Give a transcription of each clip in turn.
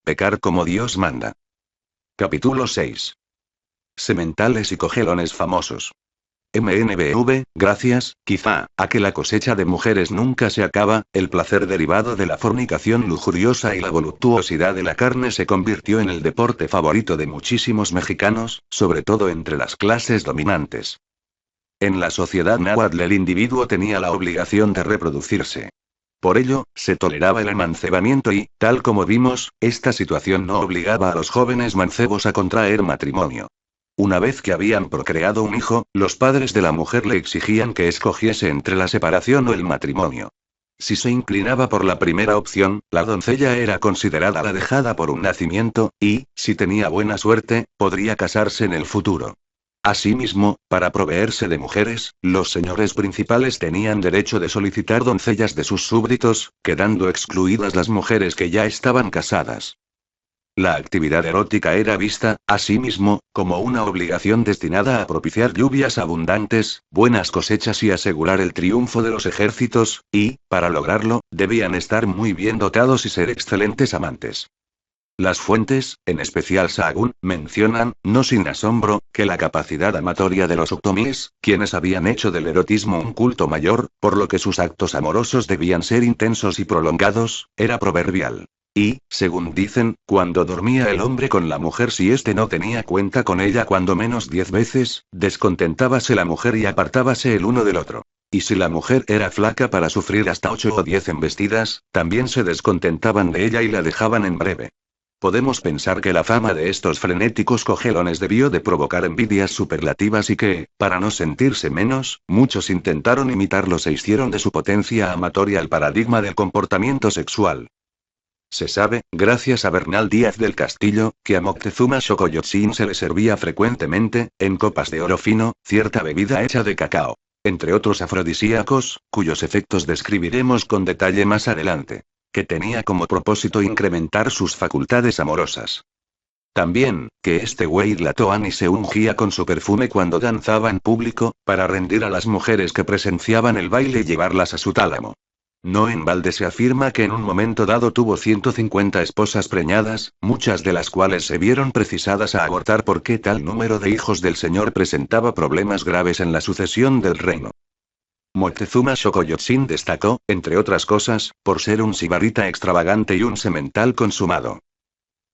Pecar como Dios manda. Capítulo 6. Sementales y cogelones famosos. MNBV, gracias, quizá, a que la cosecha de mujeres nunca se acaba, el placer derivado de la fornicación lujuriosa y la voluptuosidad de la carne se convirtió en el deporte favorito de muchísimos mexicanos, sobre todo entre las clases dominantes. En la sociedad náhuatl el individuo tenía la obligación de reproducirse. Por ello, se toleraba el amancebamiento y, tal como vimos, esta situación no obligaba a los jóvenes mancebos a contraer matrimonio. Una vez que habían procreado un hijo, los padres de la mujer le exigían que escogiese entre la separación o el matrimonio. Si se inclinaba por la primera opción, la doncella era considerada la dejada por un nacimiento, y, si tenía buena suerte, podría casarse en el futuro. Asimismo, para proveerse de mujeres, los señores principales tenían derecho de solicitar doncellas de sus súbditos, quedando excluidas las mujeres que ya estaban casadas. La actividad erótica era vista, asimismo, como una obligación destinada a propiciar lluvias abundantes, buenas cosechas y asegurar el triunfo de los ejércitos, y, para lograrlo, debían estar muy bien dotados y ser excelentes amantes. Las fuentes, en especial Sahagún, mencionan, no sin asombro, que la capacidad amatoria de los otomíes, quienes habían hecho del erotismo un culto mayor, por lo que sus actos amorosos debían ser intensos y prolongados, era proverbial. Y, según dicen, cuando dormía el hombre con la mujer si éste no tenía cuenta con ella cuando menos 10 veces, descontentábase la mujer y apartábase el uno del otro. Y si la mujer era flaca para sufrir hasta 8 o 10 embestidas, también se descontentaban de ella y la dejaban en breve. Podemos pensar que la fama de estos frenéticos cogelones debió de provocar envidias superlativas y que, para no sentirse menos, muchos intentaron imitarlos e hicieron de su potencia amatoria el paradigma del comportamiento sexual. Se sabe, gracias a Bernal Díaz del Castillo, que a Moctezuma Xocoyotzin se le servía frecuentemente, en copas de oro fino, cierta bebida hecha de cacao. Entre otros afrodisíacos, cuyos efectos describiremos con detalle más adelante. Que tenía como propósito incrementar sus facultades amorosas. También, que este güey Tlatoani se ungía con su perfume cuando danzaba en público, para rendir a las mujeres que presenciaban el baile y llevarlas a su tálamo. No en balde se afirma que en un momento dado tuvo 150 esposas preñadas, muchas de las cuales se vieron precisadas a abortar porque tal número de hijos del señor presentaba problemas graves en la sucesión del reino. Moctezuma Xocoyotzin destacó, entre otras cosas, por ser un sibarita extravagante y un semental consumado.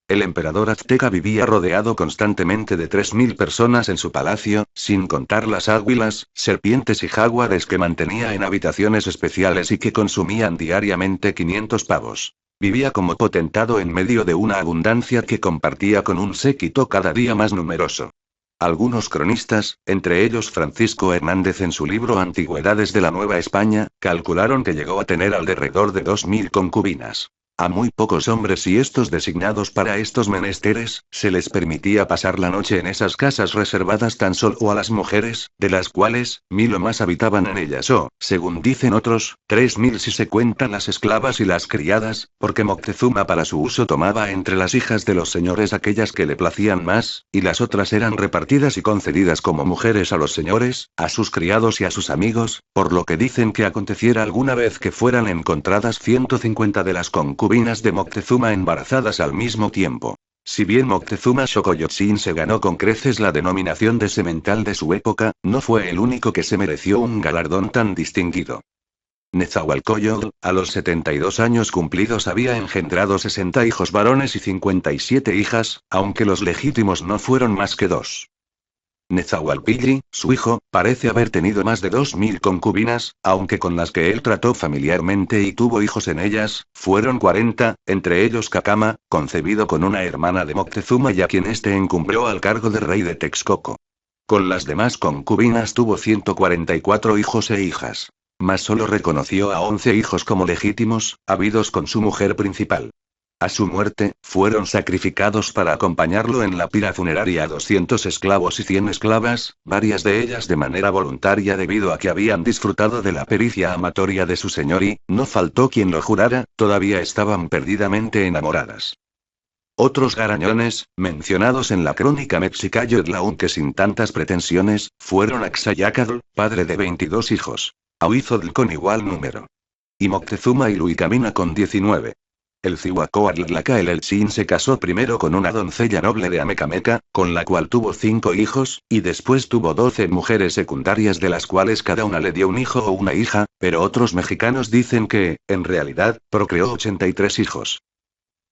El emperador azteca vivía rodeado constantemente de 3.000 personas en su palacio, sin contar las águilas, serpientes y jaguares que mantenía en habitaciones especiales y que consumían diariamente 500 pavos. Vivía como potentado en medio de una abundancia que compartía con un séquito cada día más numeroso. Algunos cronistas, entre ellos Francisco Hernández en su libro Antigüedades de la Nueva España, calcularon que llegó a tener alrededor de 2.000 concubinas. A muy pocos hombres y estos designados para estos menesteres, se les permitía pasar la noche en esas casas reservadas tan solo a las mujeres, de las cuales, 1.000 o más habitaban en ellas o, según dicen otros, 3.000 si se cuentan las esclavas y las criadas, porque Moctezuma para su uso tomaba entre las hijas de los señores aquellas que le placían más, y las otras eran repartidas y concedidas como mujeres a los señores, a sus criados y a sus amigos, por lo que dicen que aconteciera alguna vez que fueran encontradas 150 de las concubinas de Moctezuma embarazadas al mismo tiempo. Si bien Moctezuma Xocoyotzin se ganó con creces la denominación de semental de su época, no fue el único que se mereció un galardón tan distinguido. Netzahualcóyotl, a los 72 años cumplidos había engendrado 60 hijos varones y 57 hijas, aunque los legítimos no fueron más que 2. Netzahualpilli, su hijo, parece haber tenido más de 2.000 concubinas, aunque con las que él trató familiarmente y tuvo hijos en ellas, fueron 40, entre ellos Cacama, concebido con una hermana de Moctezuma y a quien éste encumbró al cargo de rey de Texcoco. Con las demás concubinas tuvo 144 hijos e hijas. Mas solo reconoció a 11 hijos como legítimos, habidos con su mujer principal. A su muerte, fueron sacrificados para acompañarlo en la pira funeraria 200 esclavos y 100 esclavas, varias de ellas de manera voluntaria debido a que habían disfrutado de la pericia amatoria de su señor y, no faltó quien lo jurara, todavía estaban perdidamente enamoradas. Otros garañones, mencionados en la crónica Mexicayotl aunque sin tantas pretensiones, fueron Axayácatl, padre de 22 hijos. Ahuizotl con igual número. Y Moctezuma y Luicamina con 19. El Cihuacóatl Elchin se casó primero con una doncella noble de Amecameca, con la cual tuvo 5 hijos, y después tuvo 12 mujeres secundarias de las cuales cada una le dio un hijo o una hija, pero otros mexicanos dicen que, en realidad, procreó 83 hijos.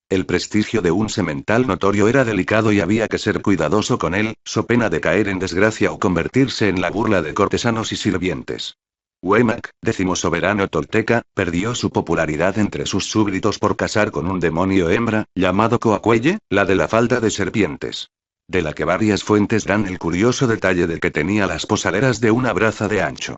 El prestigio de un semental notorio era delicado y había que ser cuidadoso con él, so pena de caer en desgracia o convertirse en la burla de cortesanos y sirvientes. Huemac, 10º soberano tolteca, perdió su popularidad entre sus súbditos por casar con un demonio hembra, llamado Coacuelle, la de la falda de serpientes. De la que varias fuentes dan el curioso detalle de que tenía las posaleras de una braza de ancho.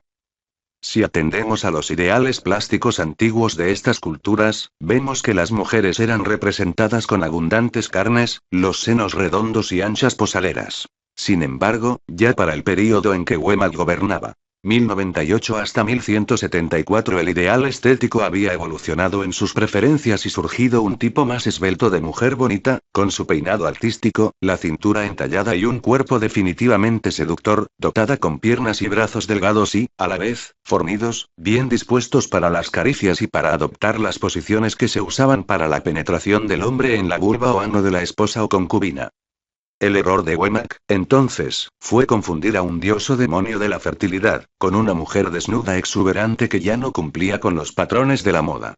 Si atendemos a los ideales plásticos antiguos de estas culturas, vemos que las mujeres eran representadas con abundantes carnes, los senos redondos y anchas posaleras. Sin embargo, ya para el período en que Huemac gobernaba, 1098 hasta 1174, el ideal estético había evolucionado en sus preferencias y surgido un tipo más esbelto de mujer bonita, con su peinado artístico, la cintura entallada y un cuerpo definitivamente seductor, dotada con piernas y brazos delgados y, a la vez, fornidos, bien dispuestos para las caricias y para adoptar las posiciones que se usaban para la penetración del hombre en la vulva o ano de la esposa o concubina. El error de Huemac, entonces, fue confundir a un dios o demonio de la fertilidad, con una mujer desnuda exuberante que ya no cumplía con los patrones de la moda.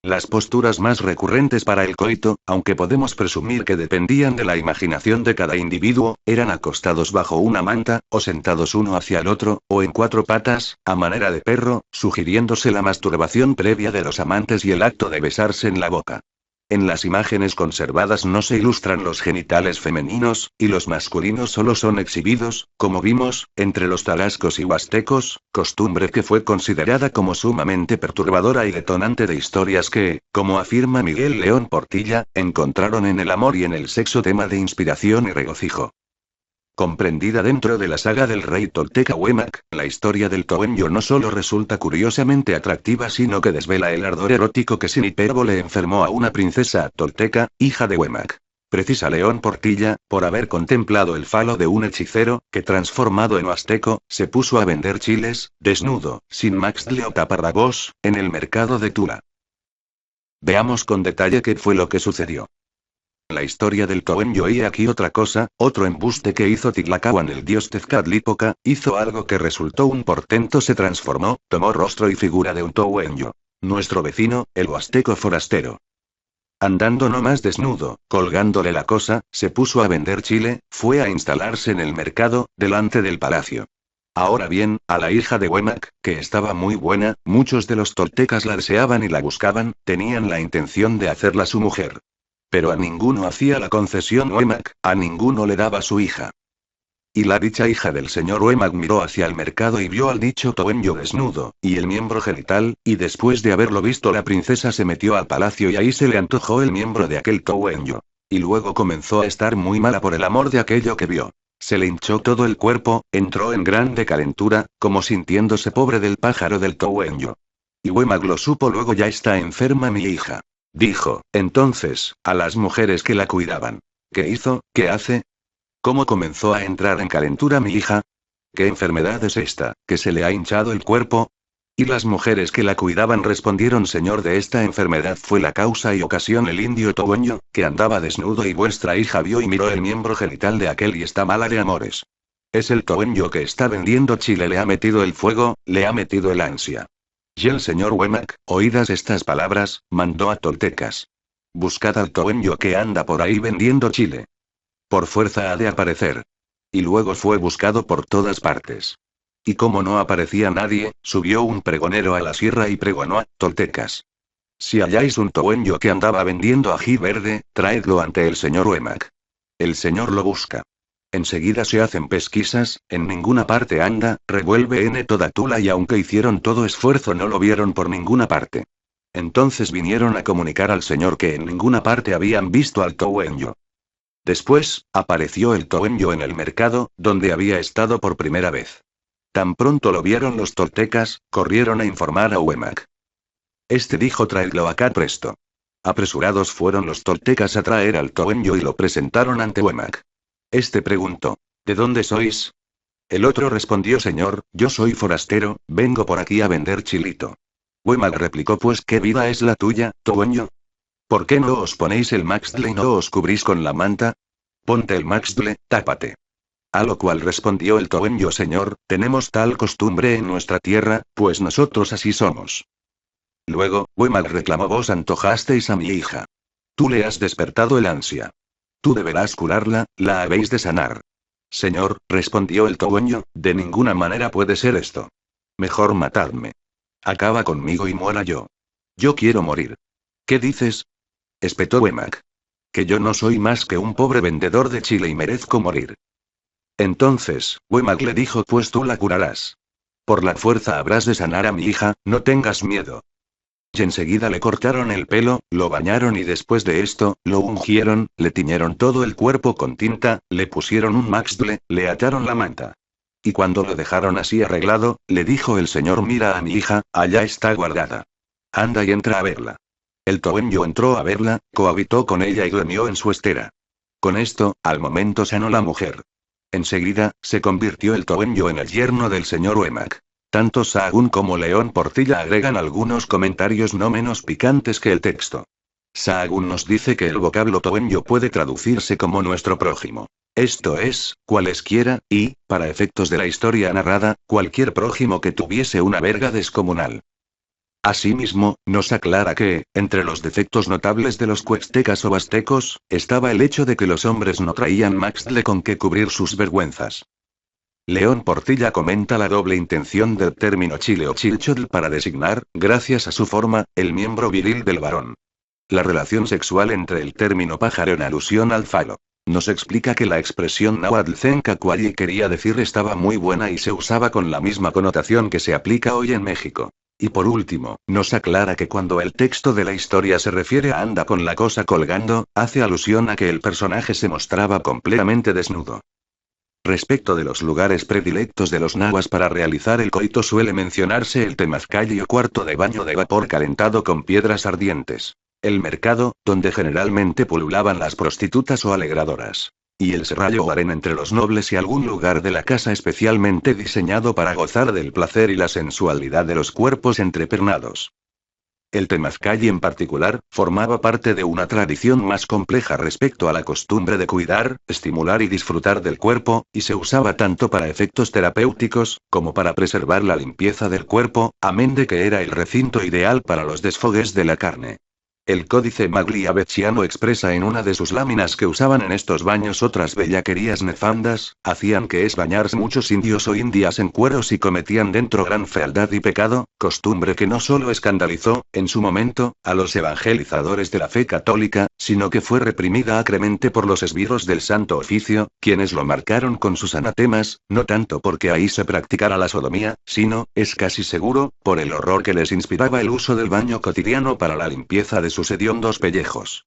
Las posturas más recurrentes para el coito, aunque podemos presumir que dependían de la imaginación de cada individuo, eran acostados bajo una manta, o sentados uno hacia el otro, o en 4 patas, a manera de perro, sugiriéndose la masturbación previa de los amantes y el acto de besarse en la boca. En las imágenes conservadas no se ilustran los genitales femeninos, y los masculinos solo son exhibidos, como vimos, entre los tarascos y huastecos, costumbre que fue considerada como sumamente perturbadora y detonante de historias que, como afirma Miguel León Portilla, encontraron en el amor y en el sexo tema de inspiración y regocijo. Comprendida dentro de la saga del rey tolteca Huemac, la historia del Towenyo no solo resulta curiosamente atractiva sino que desvela el ardor erótico que sin hipérbole enfermó a una princesa tolteca, hija de Huemac. Precisa León Portilla, por haber contemplado el falo de un hechicero, que transformado en huasteco, se puso a vender chiles, desnudo, sin maxtle o taparrabos, en el mercado de Tula. Veamos con detalle qué fue lo que sucedió. La historia del Towenyo y aquí otra cosa, otro embuste que hizo Ticlacahuan el dios Tezcatlipoca, hizo algo que resultó un portento, se transformó, tomó rostro y figura de un Towenyo. Nuestro vecino, el huasteco forastero. Andando no más desnudo, colgándole la cosa, se puso a vender chile, fue a instalarse en el mercado, delante del palacio. Ahora bien, a la hija de Huemac, que estaba muy buena, muchos de los toltecas la deseaban y la buscaban, tenían la intención de hacerla su mujer. Pero a ninguno hacía la concesión Huemac, a ninguno le daba su hija. Y la dicha hija del señor Huemac miró hacia el mercado y vio al dicho Towenyo desnudo, y el miembro genital, y después de haberlo visto la princesa se metió al palacio y ahí se le antojó el miembro de aquel Towenyo. Y luego comenzó a estar muy mala por el amor de aquello que vio. Se le hinchó todo el cuerpo, entró en grande calentura, como sintiéndose pobre del pájaro del Towenyo. Y Huemac lo supo luego, ya está enferma mi hija. Dijo, entonces, a las mujeres que la cuidaban. ¿Qué hizo? ¿Qué hace? ¿Cómo comenzó a entrar en calentura mi hija? ¿Qué enfermedad es esta, que se le ha hinchado el cuerpo? Y las mujeres que la cuidaban respondieron, señor, de esta enfermedad fue la causa y ocasión el indio Towenyo, que andaba desnudo y vuestra hija vio y miró el miembro genital de aquel y está mala de amores. Es el Towenyo que está vendiendo chile, le ha metido el fuego, le ha metido el ansia. Y el señor Huemac, oídas estas palabras, mandó a toltecas. Buscad al Towenyo que anda por ahí vendiendo chile. Por fuerza ha de aparecer. Y luego fue buscado por todas partes. Y como no aparecía nadie, subió un pregonero a la sierra y pregonó a toltecas. Si halláis un Towenyo que andaba vendiendo ají verde, traedlo ante el señor Huemac. El señor lo busca. Enseguida se hacen pesquisas, en ninguna parte anda, revuelve en toda Tula y aunque hicieron todo esfuerzo no lo vieron por ninguna parte. Entonces vinieron a comunicar al señor que en ninguna parte habían visto al Towenyo. Después, apareció el Towenyo en el mercado, donde había estado por primera vez. Tan pronto lo vieron los toltecas, corrieron a informar a Huemac. Este dijo, traedlo acá presto. Apresurados fueron los toltecas a traer al Towenyo y lo presentaron ante Huemac. Este preguntó, ¿de dónde sois? El otro respondió, señor, yo soy forastero, vengo por aquí a vender chilito. Huemac replicó, pues ¿qué vida es la tuya, Towenyo? ¿Por qué no os ponéis el maxtle y no os cubrís con la manta? Ponte el maxtle, tápate. A lo cual respondió el Towenyo: señor, tenemos tal costumbre en nuestra tierra, pues nosotros así somos. Luego, Wemak reclamó: vos antojasteis a mi hija. Tú le has despertado el ansia. Tú deberás curarla, la habéis de sanar. Señor, respondió el Towenyo, de ninguna manera puede ser esto. Mejor matadme. Acaba conmigo y muera yo. Yo quiero morir. ¿Qué dices? Espetó Wemak. Que yo no soy más que un pobre vendedor de chile y merezco morir. Entonces, Wemak le dijo: pues tú la curarás. Por la fuerza habrás de sanar a mi hija, no tengas miedo. Y enseguida le cortaron el pelo, lo bañaron y después de esto, lo ungieron, le tiñeron todo el cuerpo con tinta, le pusieron un maxtle, le ataron la manta. Y cuando lo dejaron así arreglado, le dijo el señor: mira a mi hija, allá está guardada. Anda y entra a verla. El Towenyo entró a verla, cohabitó con ella y durmió en su estera. Con esto, al momento sanó la mujer. Enseguida, se convirtió el Towenyo en el yerno del señor Wemak. Tanto Sahagún como León Portilla agregan algunos comentarios no menos picantes que el texto. Sahagún nos dice que el vocablo Towenyo puede traducirse como nuestro prójimo. Esto es, cualesquiera, y, para efectos de la historia narrada, cualquier prójimo que tuviese una verga descomunal. Asimismo, nos aclara que, entre los defectos notables de los cuextecas o aztecos, estaba el hecho de que los hombres no traían maxtle con que cubrir sus vergüenzas. León Portilla comenta la doble intención del término chile o chilchotl para designar, gracias a su forma, el miembro viril del varón. La relación sexual entre el término pájaro en alusión al falo. Nos explica que la expresión náhuatl zencacualli quería decir estaba muy buena y se usaba con la misma connotación que se aplica hoy en México. Y por último, nos aclara que cuando el texto de la historia se refiere a anda con la cosa colgando, hace alusión a que el personaje se mostraba completamente desnudo. Respecto de los lugares predilectos de los nahuas para realizar el coito suele mencionarse el temazcalli o cuarto de baño de vapor calentado con piedras ardientes. El mercado, donde generalmente pululaban las prostitutas o alegradoras. Y el serrallo o harén entre los nobles y algún lugar de la casa especialmente diseñado para gozar del placer y la sensualidad de los cuerpos entrepernados. El temazcalli en particular, formaba parte de una tradición más compleja respecto a la costumbre de cuidar, estimular y disfrutar del cuerpo, y se usaba tanto para efectos terapéuticos, como para preservar la limpieza del cuerpo, amén de que era el recinto ideal para los desfogues de la carne. El códice magliabechiano expresa en una de sus láminas que usaban en estos baños otras bellaquerías nefandas, hacían que es bañarse muchos indios o indias en cueros y cometían dentro gran fealdad y pecado, costumbre que no solo escandalizó, en su momento, a los evangelizadores de la fe católica, sino que fue reprimida acremente por los esbirros del Santo Oficio, quienes lo marcaron con sus anatemas, no tanto porque ahí se practicara la sodomía, sino, es casi seguro, por el horror que les inspiraba el uso del baño cotidiano para la limpieza de sus hediondos pellejos.